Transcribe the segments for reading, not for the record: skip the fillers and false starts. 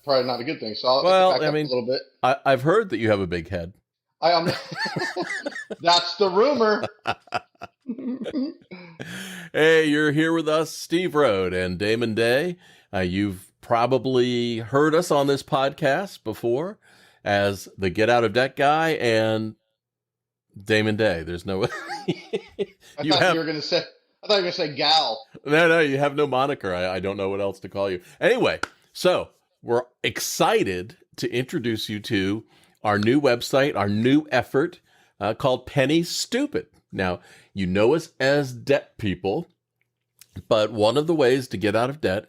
probably not a good thing. So I can Well, back I up a mean, little bit. I've heard that you have a big head. I am. That's the rumor. Hey, you're here with us, Steve Rode and Damon Day. You've probably heard us on this podcast before as the Get Out of Debt guy and Damon Day. There's no I you thought you have were gonna say. I thought you were gonna say gal. no, you have no moniker. I don't know what else to call you. Anyway, so we're excited to introduce you to our new website, our new effort called Penny Stupid. Now, you know us as debt people, but one of the ways to get out of debt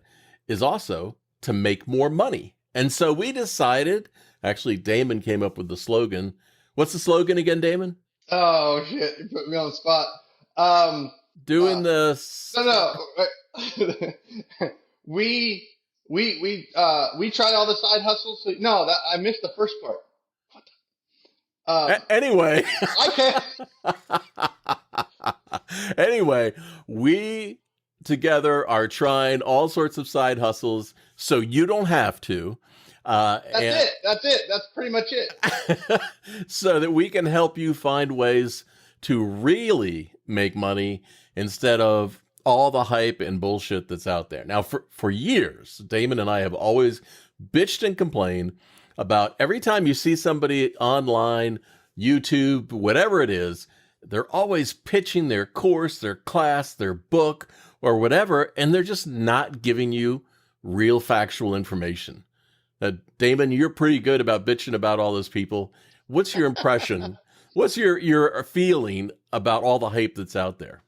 is also to make more money. And so we decided, actually, Damon came up with the slogan. What's the slogan again, Damon? Oh shit! You put me on the spot. Um. Doing Uh. the No. We tried all the side hustles. So, no, that I missed the first part. Anyway. I can't. Anyway, we together are trying all sorts of side hustles so you don't have to. That's it. That's pretty much it. So that we can help you find ways to really make money instead of all the hype and bullshit that's out there. Now, for years, Damon and I have always bitched and complained about every time you see somebody online, YouTube, whatever it is, they're always pitching their course, their class, their book, or whatever, and they're just not giving you real factual information. Damon, you're pretty good about bitching about all those people. What's your impression? What's your feeling about all the hype that's out there?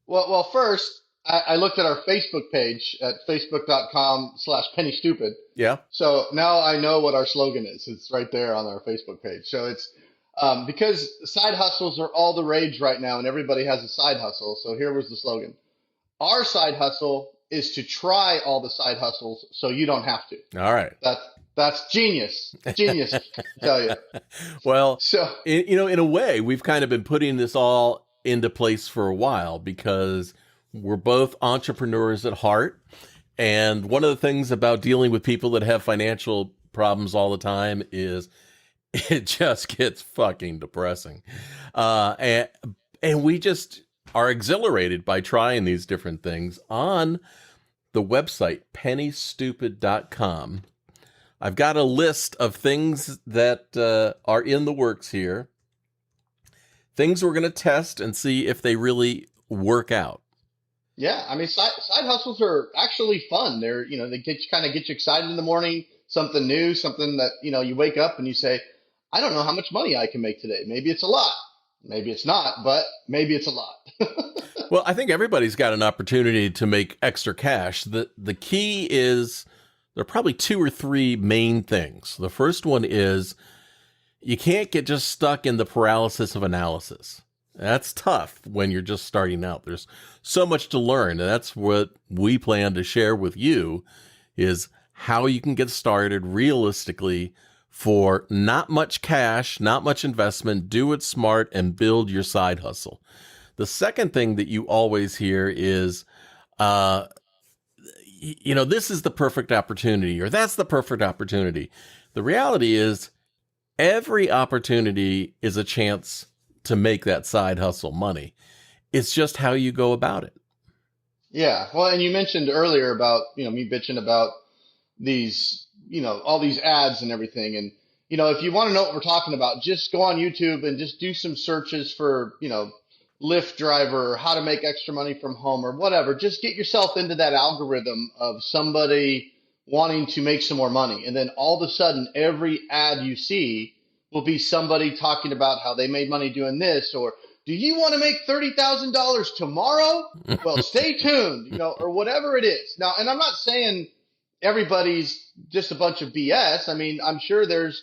Well, first, I looked at our Facebook page at facebook.com/pennystupid. Yeah. So now I know what our slogan is. It's right there on our Facebook page. So it's because side hustles are all the rage right now, and everybody has a side hustle. So here was the slogan: our side hustle is to try all the side hustles, so you don't have to. All right. That's genius. Genius, I tell you. Well, So in a way, we've kind of been putting this all into place for a while because we're both entrepreneurs at heart. And one of the things about dealing with people that have financial problems all the time is it just gets fucking depressing. And we just are exhilarated by trying these different things on the website, pennystupid.com. I've got a list of things that are in the works here. Things we're going to test and see if they really work out. yeah, I mean, side hustles are actually fun. They kind of get you excited in the morning. Something new, something that you wake up and you say, I don't know how much money I can make today. Maybe it's a lot, maybe it's not, but maybe it's a lot. Well, I think everybody's got an opportunity to make extra cash. The key is there are probably two or three main things. The first one is you can't get just stuck in the paralysis of analysis. That's tough when you're just starting out. There's so much to learn, and that's what we plan to share with you is how you can get started realistically for not much cash, not much investment, do it smart, and build your side hustle. The second thing that you always hear is, this is the perfect opportunity, or that's the perfect opportunity. The reality is every opportunity is a chance to make that side hustle money. It's just how you go about it. Yeah. Well, and you mentioned earlier about, me bitching about these, all these ads and everything. And, if you want to know what we're talking about, just go on YouTube and just do some searches for, Lyft driver, or how to make extra money from home or whatever. Just get yourself into that algorithm of somebody wanting to make some more money. And then all of a sudden, every ad you see will be somebody talking about how they made money doing this, or do you want to make $30,000 tomorrow? Well, stay tuned, or whatever it is. Now, and I'm not saying everybody's just a bunch of BS. I mean, I'm sure there's,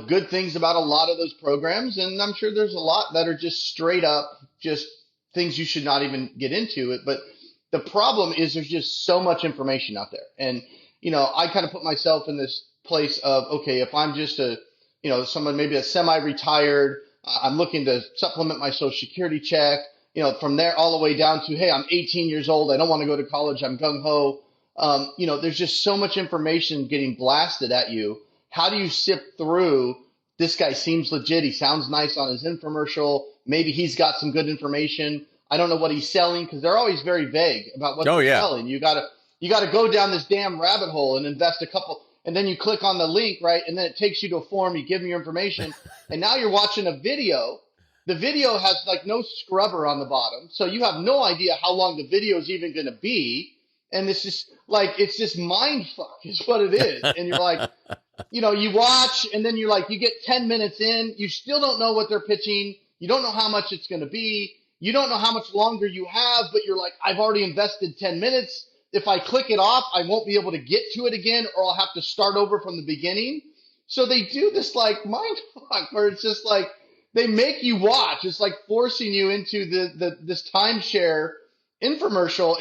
good things about a lot of those programs. And I'm sure there's a lot that are just straight up, just things you should not even get into it. But the problem is there's just so much information out there. And, I kind of put myself in this place of, okay, if I'm just someone maybe a semi-retired, I'm looking to supplement my Social Security check, from there all the way down to, hey, I'm 18 years old. I don't want to go to college. I'm gung-ho. There's just so much information getting blasted at you. How do you sift through? This guy seems legit. He sounds nice on his infomercial. Maybe he's got some good information. I don't know what he's selling because they're always very vague about what they're selling. You gotta go down this damn rabbit hole and invest a couple, and then you click on the link, right? And then it takes you to a form. You give them your information, and now you're watching a video. The video has like no scrubber on the bottom, so you have no idea how long the video is even going to be. And it's just mind fuck is what it is. And you're like, you watch, and then you get 10 minutes in, you still don't know what they're pitching. You don't know how much it's going to be. You don't know how much longer you have, but you're like, I've already invested 10 minutes. If I click it off, I won't be able to get to it again, or I'll have to start over from the beginning. So they do this like mind fuck where it's just like they make you watch. It's like forcing you into this timeshare infomercial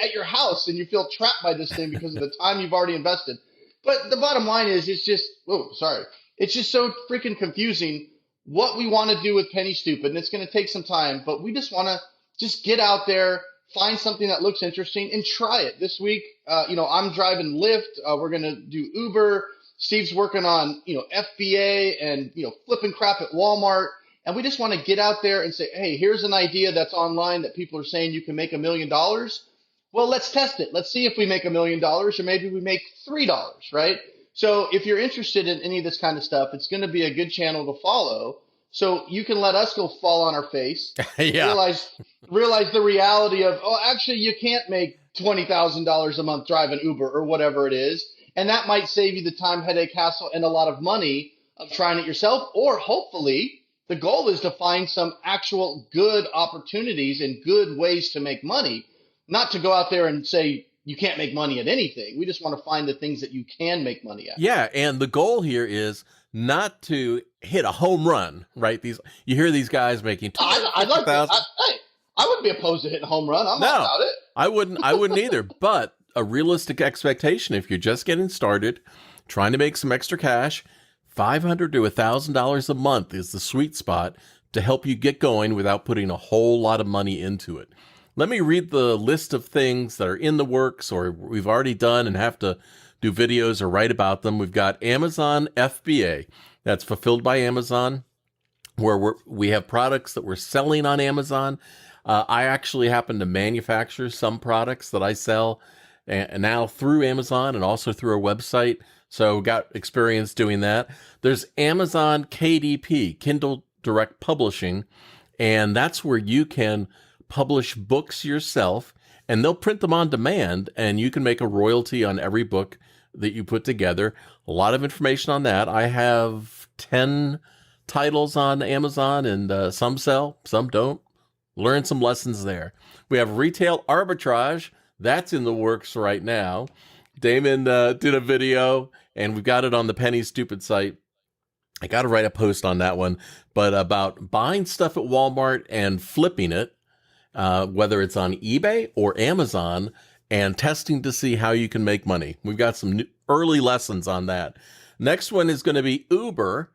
at your house, and you feel trapped by this thing because of the time you've already invested. But the bottom line is, it's just so freaking confusing what we want to do with Penny Stupid, and it's going to take some time, but we just want to just get out there, find something that looks interesting, and try it. This week, I'm driving Lyft. We're going to do Uber. Steve's working on, FBA and, flipping crap at Walmart. And we just want to get out there and say, hey, here's an idea that's online that people are saying you can make $1 million. Well, let's test it. Let's see if we make $1 million, or maybe we make $3, right? So if you're interested in any of this kind of stuff, it's going to be a good channel to follow. So you can let us go fall on our face. Realize the reality of, actually, you can't make $20,000 a month driving Uber or whatever it is. And that might save you the time, headache, hassle, and a lot of money of trying it yourself. Or hopefully, the goal is to find some actual good opportunities and good ways to make money, not to go out there and say you can't make money at anything. We just want to find the things that you can make money at. Yeah, and the goal here is not to hit a home run, right? You hear these guys making $250,000. I wouldn't be opposed to hitting a home run. I'm all about it. I wouldn't either. But a realistic expectation, if you're just getting started, trying to make some extra cash, $500 to $1,000 a month is the sweet spot to help you get going without putting a whole lot of money into it. Let me read the list of things that are in the works or we've already done and have to do videos or write about them. We've got Amazon FBA. That's Fulfilled by Amazon, where we have products that we're selling on Amazon. I actually happen to manufacture some products that I sell and now through Amazon and also through our website. So got experience doing that. There's Amazon KDP, Kindle Direct Publishing, and that's where you can publish books yourself, and they'll print them on demand, and you can make a royalty on every book that you put together. A lot of information on that. I have 10 titles on Amazon, and some sell, some don't. Learn some lessons there. We have retail arbitrage. That's in the works right now. Damon did a video, and we've got it on the Penny Stupid site. I got to write a post on that one, but about buying stuff at Walmart and flipping it, whether it's on eBay or Amazon, and testing to see how you can make money. We've got some early lessons on that. Next one is going to be Uber,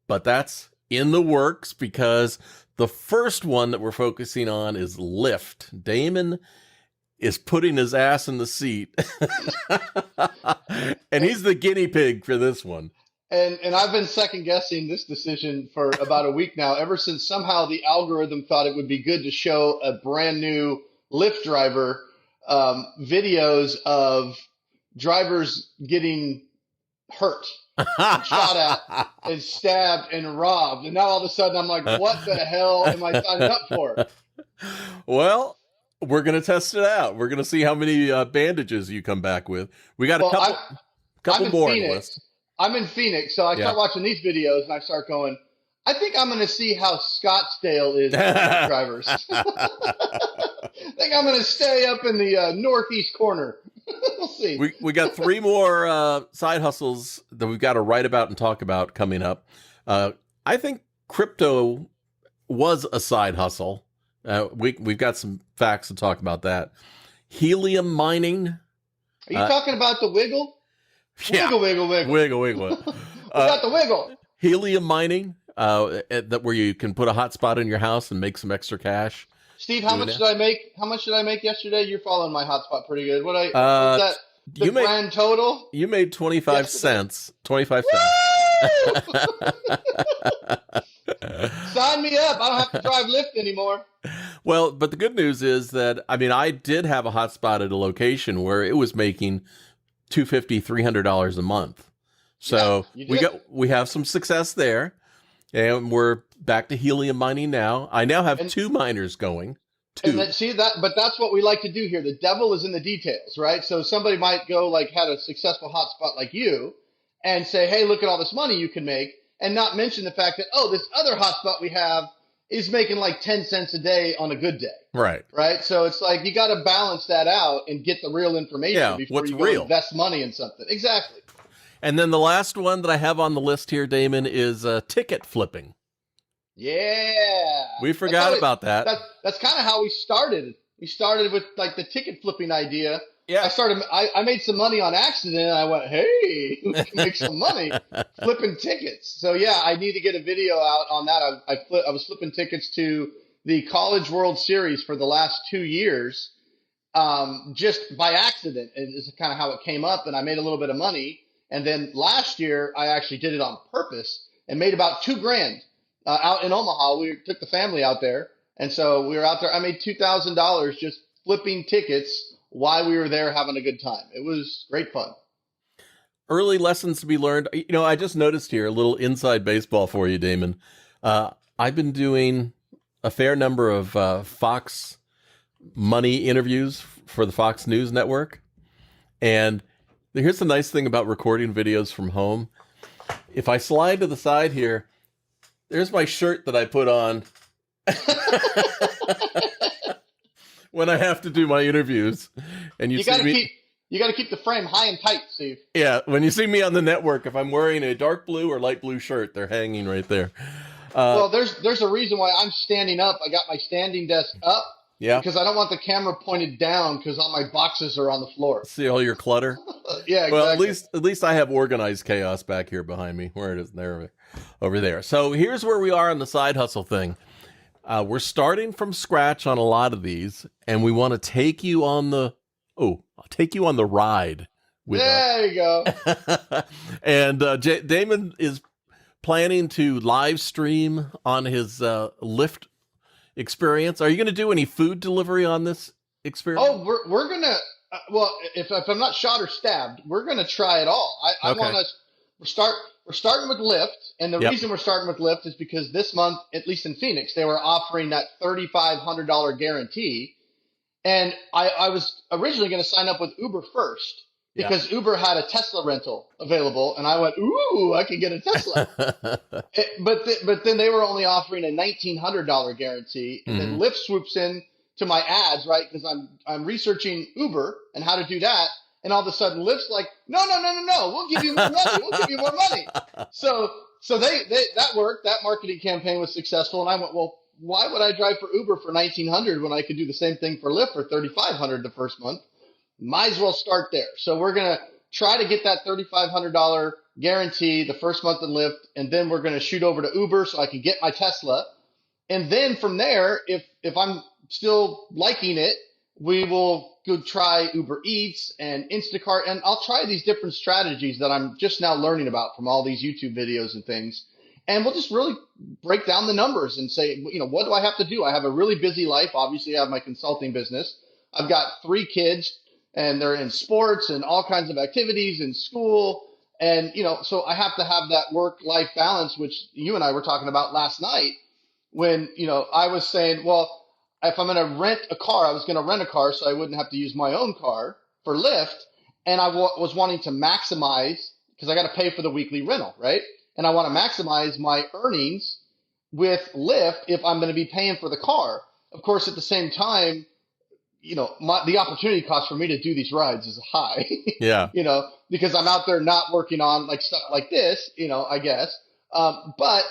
but that's in the works because the first one that we're focusing on is Lyft. Damon is putting his ass in the seat, and he's the guinea pig for this one. And I've been second guessing this decision for about a week now, ever since somehow the algorithm thought it would be good to show a brand new Lyft driver videos of drivers getting hurt, and shot at, and stabbed, and robbed. And now all of a sudden I'm like, what the hell am I signing up for? Well, we're going to test it out. We're going to see how many bandages you come back with. We got a couple more on the list. I'm in Phoenix, so I start watching these videos, and I start going, I think I'm going to see how Scottsdale is for drivers. I think I'm going to stay up in the northeast corner. We'll see. We got 3 more side hustles that we've got to write about and talk about coming up. I think crypto was a side hustle. We've got some facts to talk about that. Helium mining. Are you talking about the wiggle? Yeah. Wiggle. We got the wiggle. Helium mining, that where you can put a hotspot in your house and make some extra cash. Steve, how much did I make? How much did I make yesterday? You're following my hotspot pretty good. the You made grand total you made 25 yesterday. cents. 25 cents. Woo! Sign me up. I don't have to drive Lyft anymore. Well, but the good news is that I mean I did have a hotspot at a location where it was making $250, $300 a month. Yeah, So you did. we have some success there, and we're back to helium mining now. I now have And two miners going. and Two. that, see that, but that's what we like to do here. The devil is in the details, right? So somebody might go like had a successful hotspot like you, and say, "Hey, look at all this money you can make," and not mention the fact that this other hotspot we have is making like 10 cents a day on a good day, Right. right? So it's like you got to balance that out and get the real information Yeah. before What's you go real? invest money in something. Exactly. And then the last one that I have on the list here, Damon, is ticket flipping. Yeah, We that's how forgot about that. that's kind of how we started. We started with like the ticket flipping idea. Yeah. I made some money on accident. And I went, hey, we can make some money flipping tickets. So yeah, I need to get a video out on that. I was flipping tickets to the College World Series for the last 2 years, just by accident. It is kind of how it came up, and I made a little bit of money. And then last year, I actually did it on purpose and made about 2 grand out in Omaha. We took the family out there, and so we were out there. I made $2,000 just flipping tickets while we were there having a good time. It was great fun. Early lessons to be learned. You know, I just noticed here a little inside baseball for you, Damon. I've been doing a fair number of Fox Money interviews for the Fox News Network. And here's the nice thing about recording videos from home. If I slide to the side here, there's my shirt that I put on when I have to do my interviews. And you see me, You got to keep the frame high and tight, Steve. yeah, when you see me on the network, if I'm wearing a dark blue or light blue shirt, they're hanging right there. Well, there's a reason why I'm standing up. I got my standing desk up Yeah. because I don't want the camera pointed down because all my boxes are on the floor. See all your clutter? Yeah, exactly. Well, at least I have organized chaos back here behind me. Where it is there, over there. So here's where we are on the side hustle thing. We're starting from scratch on a lot of these, and we want to take you on the ride with there you go. us. And Damon is planning to live stream on his Lyft experience. Are you going to do any food delivery on this experience? Oh, we're gonna. Well, if I'm not shot or stabbed, we're gonna try it all. I Okay. want us. We're starting with Lyft, and the Yep. reason we're starting with Lyft is because this month, at least in Phoenix, they were offering that $3,500 guarantee, and I was originally going to sign up with Uber first Yeah. because Uber had a Tesla rental available, and I went, ooh, I can get a Tesla. But then they were only offering a $1,900 guarantee, and then Lyft swoops in to my ads, right? Because I'm researching Uber and how to do that, and all of a sudden Lyft's like, no, we'll give you more money, we'll give you more money. So they that worked. That marketing campaign was successful, and I went, well, why would I drive for Uber for $1,900 when I could do the same thing for Lyft for $3,500 the first month? Might as well start there. So we're gonna try to get that $3,500 guarantee the first month in Lyft, and then we're gonna shoot over to Uber so I can get my Tesla. And then from there, if I'm still liking it, we will go try Uber Eats and Instacart, and I'll try these different strategies that I'm just now learning about from all these YouTube videos and things. And we'll just really break down the numbers and say, what do I have to do? I have a really busy life. Obviously, I have my consulting business. I've got 3 kids, and they're in sports and all kinds of activities in school. And, so I have to have that work-life balance, which you and I were talking about last night when, I was saying, well, if I'm going to rent a car, I was going to rent a car so I wouldn't have to use my own car for Lyft. And I was wanting to maximize, because I got to pay for the weekly rental, right? And I want to maximize my earnings with Lyft if I'm going to be paying for the car. Of course, at the same time, the opportunity cost for me to do these rides is high. Yeah. Because I'm out there not working on like stuff like this, I guess. But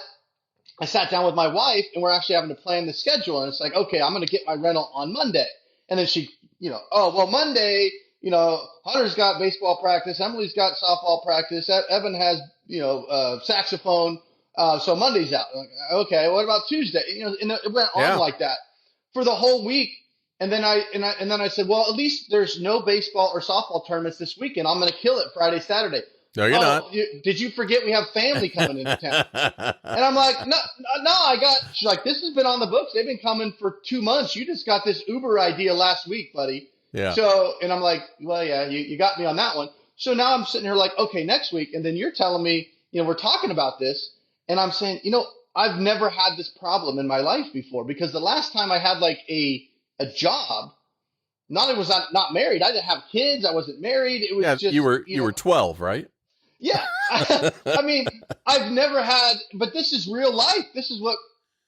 I sat down with my wife, and we're actually having to plan the schedule. And it's like, okay, I'm going to get my rental on Monday. And then she, Monday, Hunter's got baseball practice. Emily's got softball practice. Evan has, saxophone. So Monday's out. Like, okay, what about Tuesday? And it went on like that for the whole week. And then I said, well, at least there's no baseball or softball tournaments this weekend. I'm going to kill it Friday, Saturday. No, you're not. Oh, did you forget we have family coming into town? And I'm like, no, no, I got. She's like, this has been on the books. They've been coming for 2 months. You just got this Uber idea last week, buddy. Yeah. So, and I'm like, well, yeah, you got me on that one. So now I'm sitting here like, okay, next week, and then you're telling me, we're talking about this, and I'm saying, I've never had this problem in my life before, because the last time I had like a job, not only was I not married, I didn't have kids, I wasn't married. It was just you were 12, right? Yeah. I mean, I've never had, but this is real life. This is what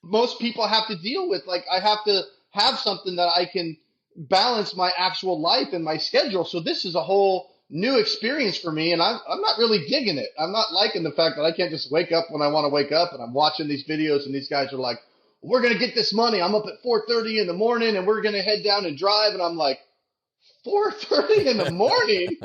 most people have to deal with. Like, I have to have something that I can balance my actual life and my schedule. So this is a whole new experience for me, and I'm not really digging it. I'm not liking the fact that I can't just wake up when I want to wake up, and I'm watching these videos, and these guys are like, we're going to get this money. I'm up at 4:30 in the morning, and we're going to head down and drive. And I'm like, 4:30 in the morning?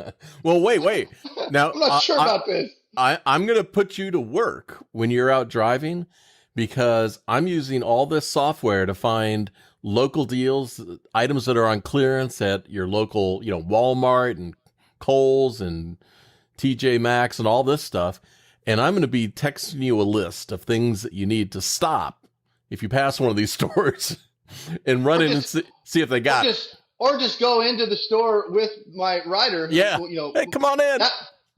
Well, wait. Now, I'm not sure about this. I'm going to put you to work when you're out driving, because I'm using all this software to find local deals, items that are on clearance at your local, Walmart and Kohl's and TJ Maxx and all this stuff. And I'm going to be texting you a list of things that you need to stop if you pass one of these stores and run in and see if they got it. Or just go into the store with my rider. Yeah. Hey, come on in.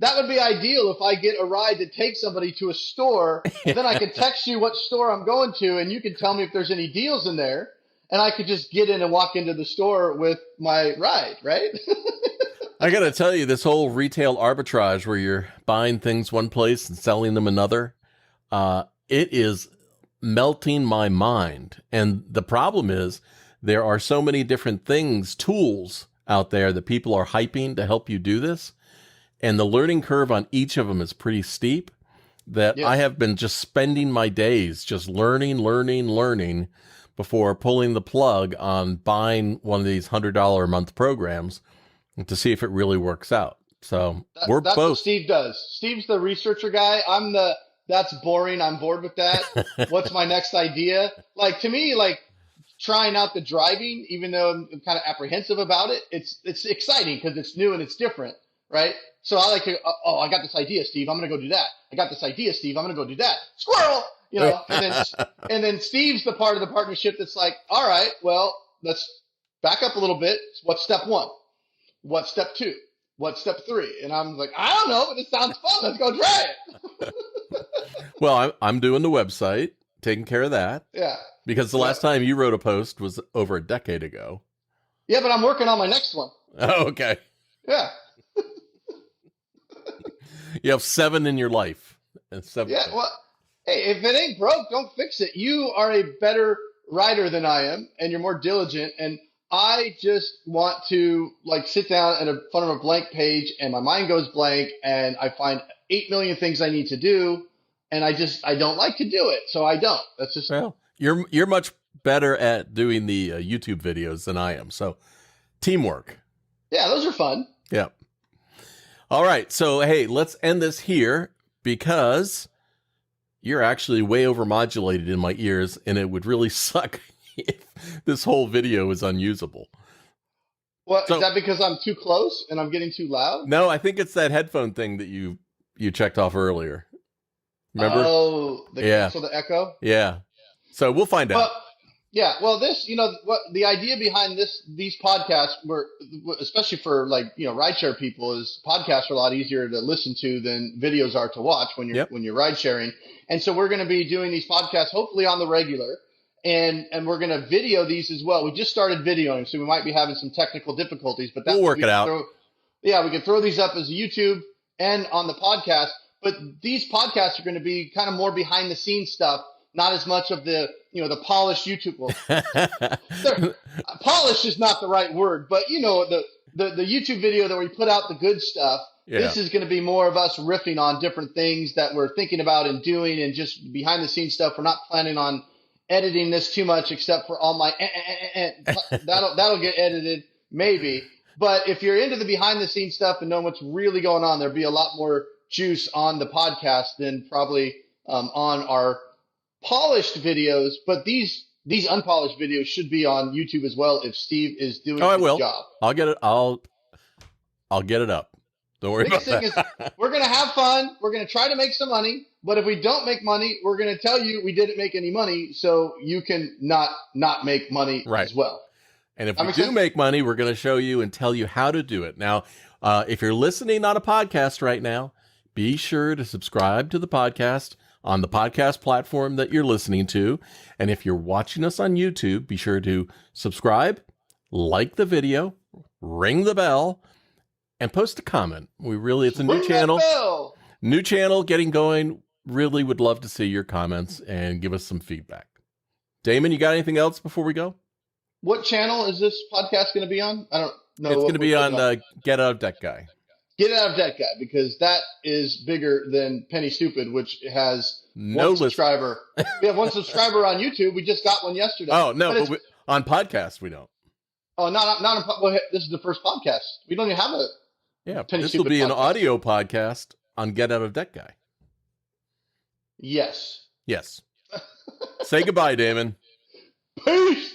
That would be ideal if I get a ride to take somebody to a store. And then I can text you what store I'm going to, and you can tell me if there's any deals in there. And I could just get in and walk into the store with my ride, right? I got to tell you, this whole retail arbitrage where you're buying things one place and selling them another, it is melting my mind. And the problem is there are so many different tools out there that people are hyping to help you do this. And the learning curve on each of them is pretty steep, that I have been just spending my days just learning before pulling the plug on buying one of these $100 a month programs to see if it really works out. So that's both. What Steve does. Steve's the researcher guy. That's boring. I'm bored with that. What's my next idea? Like, to me, like, trying out the driving, even though I'm kind of apprehensive about it, it's exciting because it's new and it's different, right? So I like to, I got this idea, Steve. I'm going to go do that. I got this idea, Steve. I'm going to go do that. Squirrel, and then Steve's the part of the partnership that's like, all right, well, let's back up a little bit. What's step one? What's step two? What's step three? And I'm like, I don't know, but it sounds fun. Let's go try it. Well, I'm doing the website, taking care of that. Yeah. Because the last time you wrote a post was over a decade ago. Yeah, but I'm working on my next one. Oh, okay. Yeah. You have 7 in your life. And 7. Yeah, well, hey, if it ain't broke, don't fix it. You are a better writer than I am, and you're more diligent. And I just want to sit down in front of a blank page, and my mind goes blank, and I find 8 million things I need to do, and I don't like to do it, so I don't. That's just you're much better at doing the YouTube videos than I am. So teamwork. Yeah, those are fun. Yeah. All right. So, hey, let's end this here because you're actually way overmodulated in my ears, and it would really suck if this whole video is unusable. Well, is that because I'm too close and I'm getting too loud? No, I think it's that headphone thing that you checked off earlier. Remember? Oh, cancel the echo? Yeah. So we'll find out. Yeah, well, this, what the idea behind these podcasts were, especially for rideshare people, is podcasts are a lot easier to listen to than videos are to watch when you're ride sharing. And so we're going to be doing these podcasts hopefully on the regular, and we're going to video these as well. We just started videoing, so we might be having some technical difficulties, but we'll work it out. We can throw these up as YouTube and on the podcast. But these podcasts are going to be kind of more behind the scenes stuff. Not as much of the, the polished YouTube. Well, polished is not the right word, but the YouTube video that we put out the good stuff. Yeah. This is going to be more of us riffing on different things that we're thinking about and doing, and just behind the scenes stuff. We're not planning on editing this too much, except for all my that'll get edited maybe. But if you're into the behind the scenes stuff and know what's really going on, there'll be a lot more juice on the podcast than probably on our polished videos. But these these unpolished videos should be on YouTube as well if Steve is doing Oh, I his will. job. I'll get it. I'll get it up. Don't worry Biggest about thing is that. we're gonna have fun. We're gonna try to make some money. But if we don't make money, we're gonna tell you we didn't make any money, so you can not make money Right. as well. And if That we makes do sense? make money, we're going to show you and tell you how to do it. Now, if you're listening on a podcast right now, be sure to subscribe to the podcast on the podcast platform that you're listening to. And if you're watching us on YouTube, be sure to subscribe, like the video, ring the bell, and post a comment. It's a new Ring that channel. bell. New channel getting going. Really would love to see your comments and give us some feedback. Damon, you got anything else before we go? What channel is this podcast going to be on? I don't know. It's what going to we're be putting on Get Out of Debt Guy. Get Out of Debt Guy, because that is bigger than Penny Stupid, which has No one subscriber. We have one subscriber on YouTube. We just got one yesterday. Oh, no, But but on podcast, we don't. oh, not well, this is the first podcast. We don't even have a Yeah, Penny this will Stupid be an podcast. audio podcast on Get Out of Debt Guy. Yes. Yes. Say goodbye, Damon. Peace.